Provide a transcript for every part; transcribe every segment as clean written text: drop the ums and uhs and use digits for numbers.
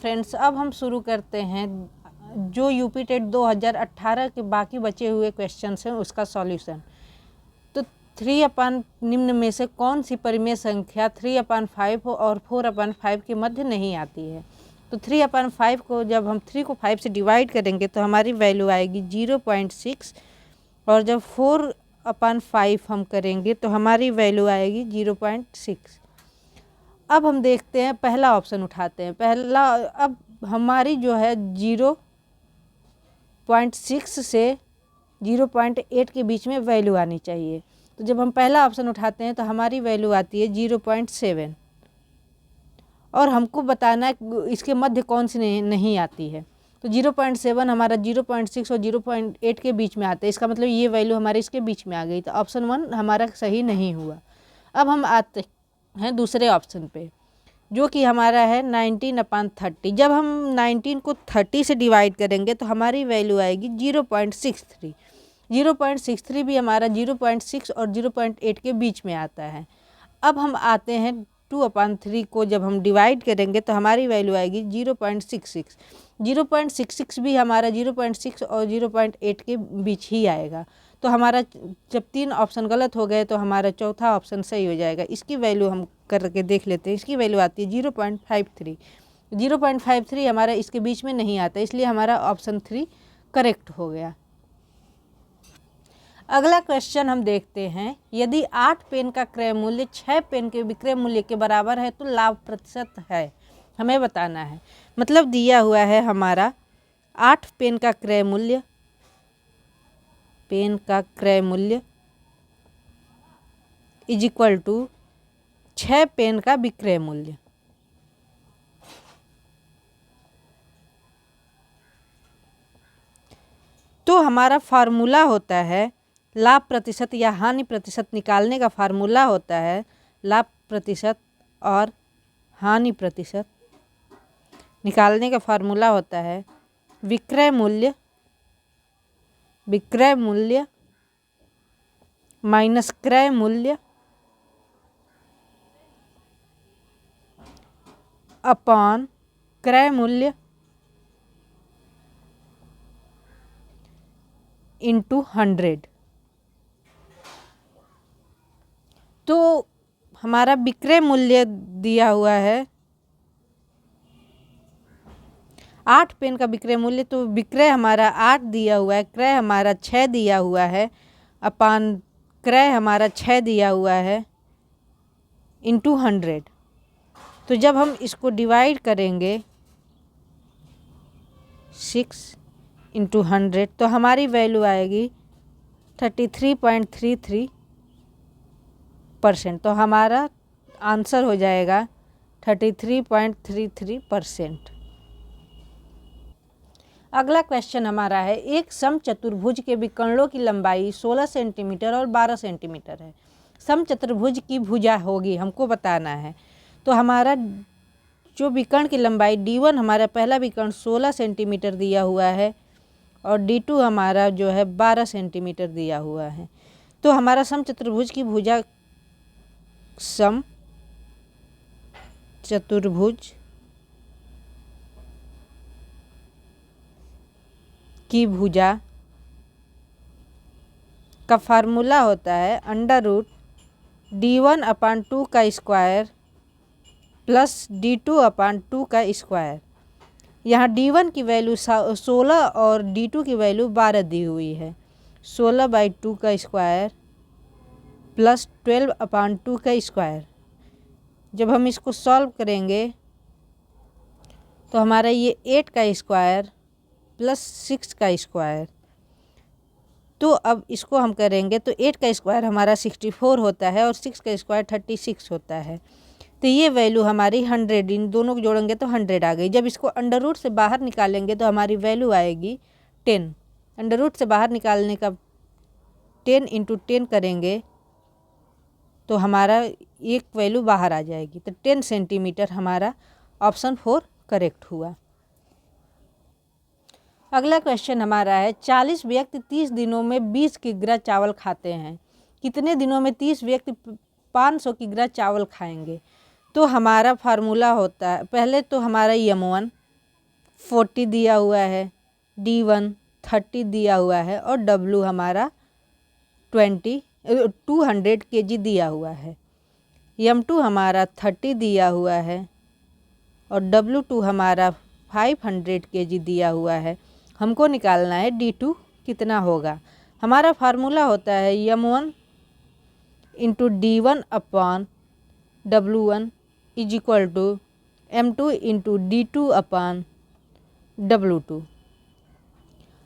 Friends, अब हम शुरू करते हैं जो यूपी टेट 2018 के बाकी बचे हुए क्वेश्चंस हैं उसका सॉल्यूशन। तो 3/, निम्न में से कौन सी परिमेय संख्या 3/5 और 4/5 के मध्य नहीं आती है? तो 3/5 को जब हम 3 को 5 से डिवाइड करेंगे तो हमारी वैल्यू आएगी 0.6, और जब 4/5 हम करेंगे तो हमारी वैल्यू आएगी 0.6। अब हम देखते हैं, पहला ऑप्शन उठाते हैं। अब हमारी जो है 0.6 से 0.8 के बीच में वैल्यू आनी चाहिए। तो जब हम पहला ऑप्शन उठाते हैं तो हमारी वैल्यू आती है 0.7, और हमको बताना है इसके मध्य कौन सी नहीं आती है। तो 0.7 हमारा 0.6 और 0.8 के बीच में आता है, इसका मतलब ये वैल्यू हमारे इसके बीच में आ गई। तो ऑप्शन 1 हमारा सही नहीं हुआ। अब हम आते हैं दूसरे ऑप्शन पे, जो कि हमारा है 19/30। जब हम 19 को 30 से डिवाइड करेंगे तो हमारी वैल्यू आएगी 0.63। 0.63 भी हमारा 0.6 और 0.8 के बीच में आता है। अब हम आते हैं 2/3 को जब हम डिवाइड करेंगे तो हमारी वैल्यू आएगी 0.66। 0.66 भी हमारा 0.6 और 0.8 के बीच ही आएगा। तो हमारा जब 3 ऑप्शन गलत हो गए तो हमारा चौथा ऑप्शन सही हो जाएगा। इसकी वैल्यू हम करके देख लेते हैं। इसकी वैल्यू आती है 0.53। 0.53 हमारा इसके बीच में नहीं आता, इसलिए हमारा ऑप्शन 3 करेक्ट हो गया। अगला क्वेश्चन हम देखते हैं, यदि 8 पेन का क्रय मूल्य 6 पेन के विक्रय मूल्य के बराबर है तो लाभ प्रतिशत है, हमें बताना है। मतलब दिया हुआ है हमारा 8 पेन का क्रय मूल्य, इज इक्वल टू 6 पेन का विक्रय मूल्य। तो हमारा फार्मूला होता है लाभ प्रतिशत या हानि प्रतिशत निकालने का फार्मूला होता है लाभ प्रतिशत और हानि प्रतिशत निकालने का फार्मूला होता है विक्रय मूल्य माइनस क्रय मूल्य अपॉन क्रय मूल्य इंटू 100। तो हमारा विक्रय मूल्य दिया हुआ है 8 पेन का विक्रय मूल्य, तो विक्रय हमारा 8 दिया हुआ है, क्रय हमारा 6 दिया हुआ है, अपान क्रय हमारा 6 दिया हुआ है इंटू 100। तो जब हम इसको डिवाइड करेंगे 6 इंटू 100 तो हमारी वैल्यू आएगी 33.33%। तो हमारा आंसर हो जाएगा 33.33%। अगला क्वेश्चन हमारा है, एक समचतुर्भुज के विकर्णों की लंबाई 16 सेंटीमीटर और 12 सेंटीमीटर है। समचतुर्भुज की भुजा होगी, हमको बताना है। तो हमारा जो विकर्ण की लंबाई D1 हमारा पहला विकर्ण 16 सेंटीमीटर दिया हुआ है और D2 हमारा जो है 12 सेंटीमीटर दिया हुआ है। तो हमारा समचतुर्भुज की भुजा समचतुर्भुज की भुजा का फार्मूला होता है √D1/2 का स्क्वायर प्लस D2/2 का स्क्वायर। यहाँ D1 की वैल्यू 16 और D2 की वैल्यू 12 दी हुई है। 16/2 का स्क्वायर प्लस 12/2 का स्क्वायर। जब हम इसको सॉल्व करेंगे तो हमारा ये 8 का स्क्वायर प्लस 6 का स्क्वायर। तो अब इसको हम करेंगे तो 8 का स्क्वायर हमारा 64 होता है और 6 का स्क्वायर 36 होता है। तो ये वैल्यू हमारी 100, इन दोनों को जोड़ेंगे तो 100 आ गई। जब इसको अंडर रूट से बाहर निकालेंगे तो हमारी वैल्यू आएगी 10। अंडर रूट से बाहर निकालने का 10 इंटू 10 करेंगे तो हमारा एक वैल्यू बाहर आ जाएगी। तो 10 सेंटीमीटर हमारा ऑप्शन 4 करेक्ट हुआ। अगला क्वेश्चन हमारा है, 40 व्यक्ति 30 दिनों में 20 किग्रा चावल खाते हैं। कितने दिनों में 30 व्यक्ति 500 किग्रा चावल खाएंगे? तो हमारा फार्मूला होता है, पहले तो हमारा M1 40 दिया हुआ है, D1 30 दिया हुआ है और W हमारा 200 kg दिया हुआ है। M2 हमारा 30 दिया हुआ है और W2 हमारा 500 kg दिया हुआ है। हमको निकालना है D2 कितना होगा। हमारा फार्मूला होता है M1 into D1 upon W1 is equal to M2 into D2 upon W2।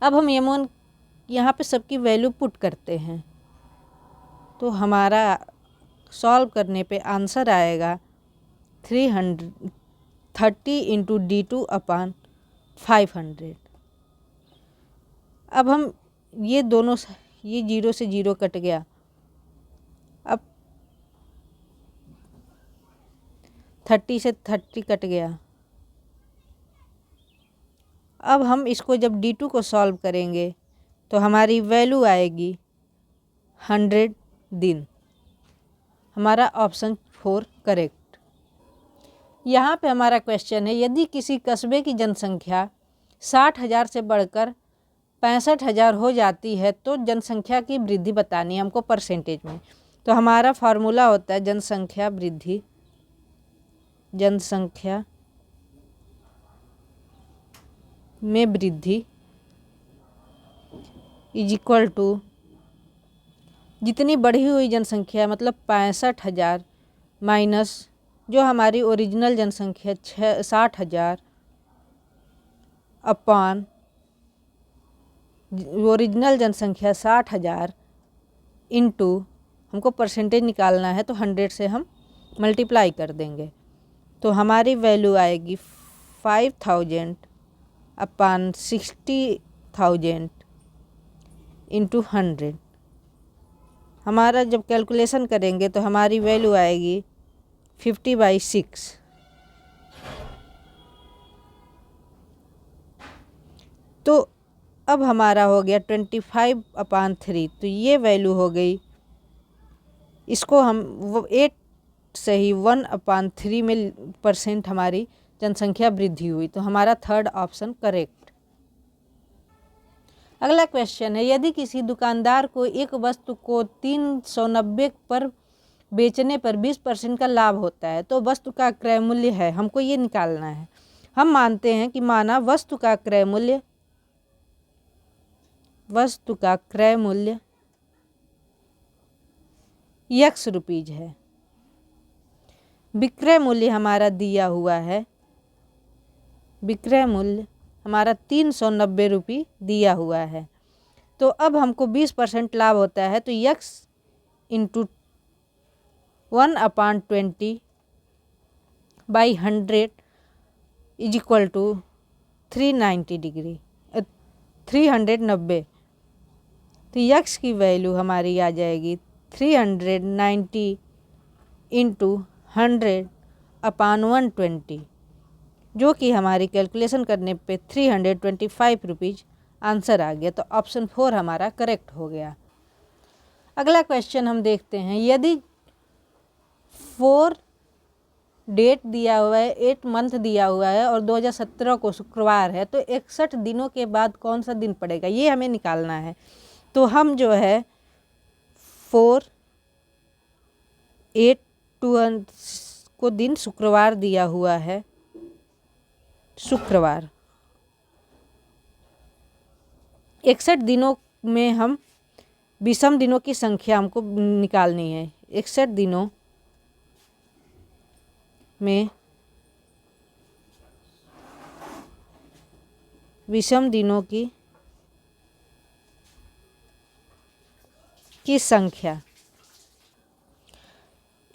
अब हम M1 यहाँ पे सबकी वैल्यू पुट करते हैं तो हमारा सॉल्व करने पे आंसर आएगा 330 इंटू D2 अपॉन 500। अब हम ये दोनों, ये 0 से 0 कट गया, अब 30 से 30 कट गया। अब हम इसको जब D2 को सॉल्व करेंगे तो हमारी वैल्यू आएगी 100 दिन। हमारा ऑप्शन 4 करेक्ट। यहाँ पे हमारा क्वेश्चन है, यदि किसी कस्बे की जनसंख्या 60,000 से बढ़कर 65,000 हो जाती है तो जनसंख्या की वृद्धि बतानी है हमको परसेंटेज में। तो हमारा फार्मूला होता है जनसंख्या वृद्धि, जनसंख्या में वृद्धि इज इक्वल टू जितनी बढ़ी हुई जनसंख्या मतलब 65,000 माइनस जो हमारी ओरिजिनल जनसंख्या 60,000 अपॉन ओरिजिनल जनसंख्या 60,000 इंटू हमको परसेंटेज निकालना है तो 100 से हम मल्टीप्लाई कर देंगे तो हमारी वैल्यू आएगी 5,000 अपॉन 60,000 इंटू 100। हमारा जब कैलकुलेशन करेंगे तो हमारी वैल्यू आएगी 50/6। तो अब हमारा हो गया 25/3। तो ये वैल्यू हो गई, इसको हम 8 से ही 1/3 में % हमारी जनसंख्या वृद्धि हुई। तो हमारा थर्ड ऑप्शन करेक्ट। अगला क्वेश्चन है, यदि किसी दुकानदार को एक वस्तु को 390 पर बेचने पर 20% का लाभ होता है तो वस्तु का क्रय मूल्य है, हमको ये निकालना है। हम मानते हैं कि माना वस्तु का क्रय मूल्य X रुपीज है, विक्रय मूल्य हमारा दिया हुआ है, विक्रय मूल्य हमारा 390 रुपये दिया हुआ है। तो अब हमको 20% लाभ होता है तो X into 1/20/100 is equal to 390। तो X की वैल्यू हमारी आ जाएगी 390 इंटू 100/120 जो कि हमारी कैलकुलेशन करने पे 325 रुपीज़ आंसर आ गया। तो ऑप्शन 4 हमारा करेक्ट हो गया। अगला क्वेश्चन हम देखते हैं, यदि 4 डेट दिया हुआ है, 8 मंथ दिया हुआ है और 2017 को शुक्रवार है तो 61 दिनों के बाद कौन सा दिन पड़ेगा, ये हमें निकालना है। तो हम जो है 4 8 2 को दिन शुक्रवार दिया हुआ है, शुक्रवार 61 दिनों में हम विषम दिनों की संख्या हमको निकालनी है। 61 दिनों में विषम दिनों की संख्या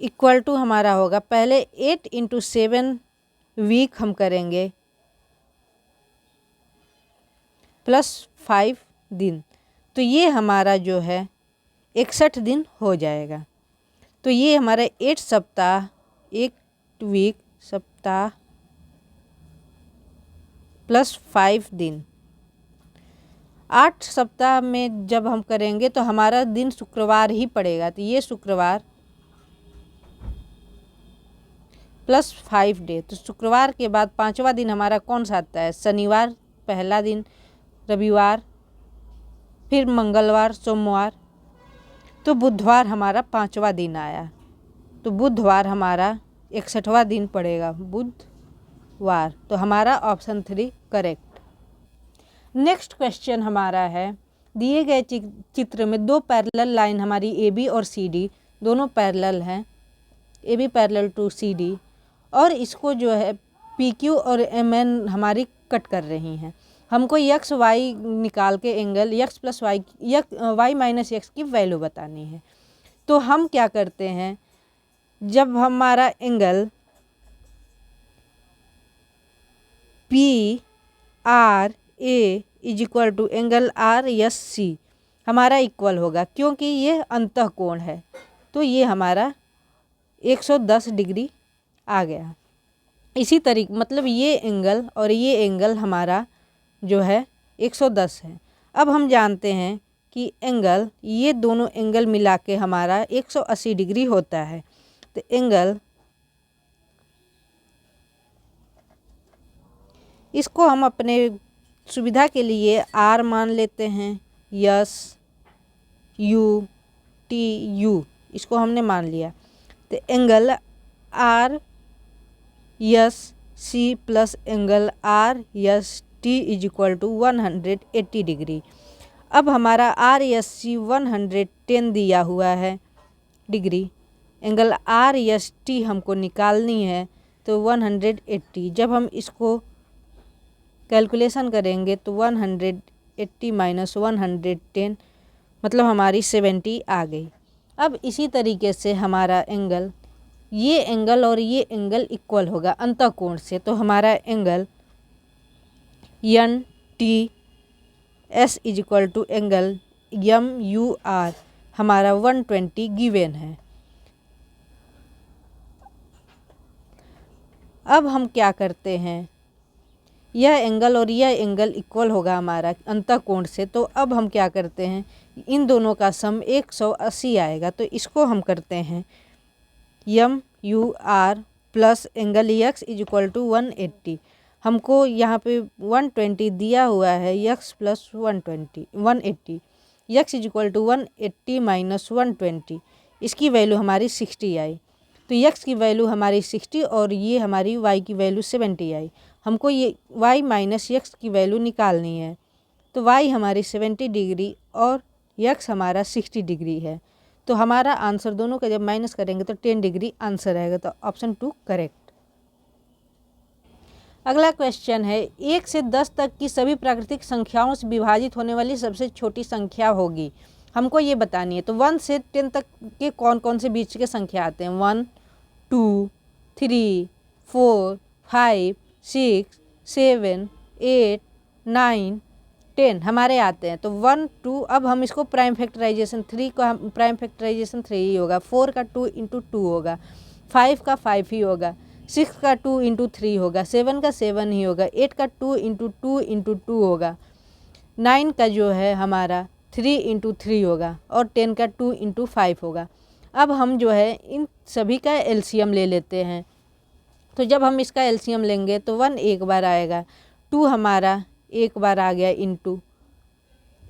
इक्वल टू हमारा होगा, पहले 8 इंटू 7 वीक हम करेंगे प्लस 5 दिन, तो ये हमारा जो है 61 दिन हो जाएगा। तो ये हमारा 8 सप्ताह, 1 वीक सप्ताह प्लस 5 दिन, 8 सप्ताह में जब हम करेंगे तो हमारा दिन शुक्रवार ही पड़ेगा। तो ये शुक्रवार प्लस 5 डे। तो शुक्रवार के बाद 5वां दिन हमारा कौन सा आता है? शनिवार पहला दिन, रविवार, फिर मंगलवार, सोमवार, तो बुधवार हमारा 5वां दिन आया। तो बुधवार हमारा 61वां दिन पड़ेगा, बुधवार। तो हमारा ऑप्शन 3 करेक्ट। नेक्स्ट क्वेश्चन हमारा है, दिए गए चित्र में दो पैरेलल लाइन हमारी AB और CD दोनों पैरेलल हैं, AB पैरेलल टू CD, और इसको जो है PQ और MN हमारी कट कर रही हैं। हमको x y निकाल के angle x plus y y minus x की वैल्यू बतानी है। तो हम क्या करते हैं, जब हमारा angle PRA is equal to angle RSC हमारा इक्वल होगा, क्योंकि ये अंतःकोण है, तो ये हमारा 110 डिग्री आ गया। इसी तरीके मतलब ये एंगल और ये एंगल हमारा जो है 110 है। अब हम जानते हैं कि एंगल, ये दोनों एंगल मिला के हमारा 180 डिग्री होता है। तो एंगल, इसको हम अपने सुविधा के लिए R मान लेते हैं, यस U T U इसको हमने मान लिया। तो angle RSC plus angle RST is equal to 180 degree. अब हमारा RSC 110 दिया हुआ है डिग्री, एंगल RST हमको निकालनी है, तो 180। जब हम इसको कैलकुलेशन करेंगे तो 180 माइनस 110 मतलब हमारी 70 आ गई। अब इसी तरीके से हमारा एंगल, ये एंगल और ये एंगल इक्वल होगा अंतःकोण से, तो हमारा angle NTS is equal to angle MUR हमारा 120 गिवन है। अब हम क्या करते हैं, यह एंगल और यह एंगल इक्वल होगा हमारा अंतःकोण से, तो अब हम क्या करते हैं, इन दोनों का सम 180 आएगा। तो इसको हम करते हैं MUR plus angle x is equal to 180। हमको यहाँ पे 120 दिया हुआ है, x प्लस 180 x is equal to 180 minus 120, इसकी वैल्यू हमारी 60 आई। तो x की वैल्यू हमारी 60 और ये हमारी y की वैल्यू 70 आई। हमको ये y माइनस x की वैल्यू निकालनी है, तो y हमारी 70 डिग्री और x हमारा 60 डिग्री है। तो हमारा आंसर दोनों का जब माइनस करेंगे तो 10 डिग्री आंसर आएगा। तो ऑप्शन 2 करेक्ट। अगला क्वेश्चन है, 1 से 10 तक की सभी प्राकृतिक संख्याओं से विभाजित होने वाली सबसे छोटी संख्या होगी, हमको ये बतानी है। तो 1 से 10 तक के कौन कौन से बीच के संख्या आते हैं? 1 2 3 4 5 6 7 8 9 10 हमारे आते हैं। तो 1 2, अब हम इसको प्राइम फैक्टराइजेशन 3 का प्राइम फैक्टराइजेशन 3 ही होगा, 4 का 2 इंटू 2 होगा, 5 का 5 ही होगा, 6 का 2 इंटू 3 होगा, 7 का 7 ही होगा, 8 का 2 इंटू 2 इंटू 2 होगा, 9 का जो है हमारा 3 इंटू 3 होगा, और 10 का 2 इंटू 5 होगा। अब हम जो है इन सभी का एलसीएम ले लेते हैं। तो जब हम इसका एलसीएम लेंगे तो 1 एक बार आएगा, 2 हमारा एक बार आ गया,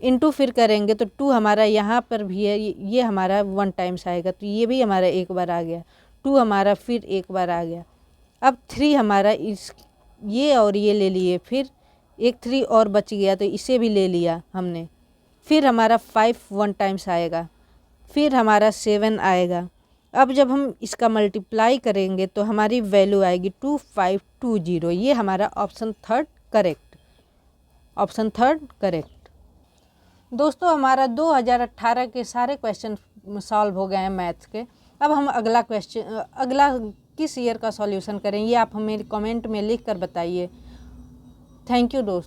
इंटू फिर करेंगे तो 2 हमारा यहाँ पर भी है, ये हमारा 1 टाइम्स आएगा, तो ये भी हमारा एक बार आ गया, 2 हमारा फिर एक बार आ गया। अब 3 हमारा ये और ये ले लिए, फिर एक 3 और बच गया, तो इसे भी ले लिया हमने। फिर हमारा 5 1 टाइम्स आएगा, फिर हमारा 7 आएगा। अब जब हम इसका मल्टीप्लाई करेंगे तो हमारी वैल्यू आएगी 2520। ये हमारा ऑप्शन 3 करेक्ट, ऑप्शन 3 करेक्ट। दोस्तों हमारा 2018 के सारे क्वेश्चन सॉल्व हो गए हैं मैथ्स के। अब हम अगला किस ईयर का सॉल्यूशन करें, ये आप हमें कमेंट में लिख कर बताइए। थैंक यू दोस्तों।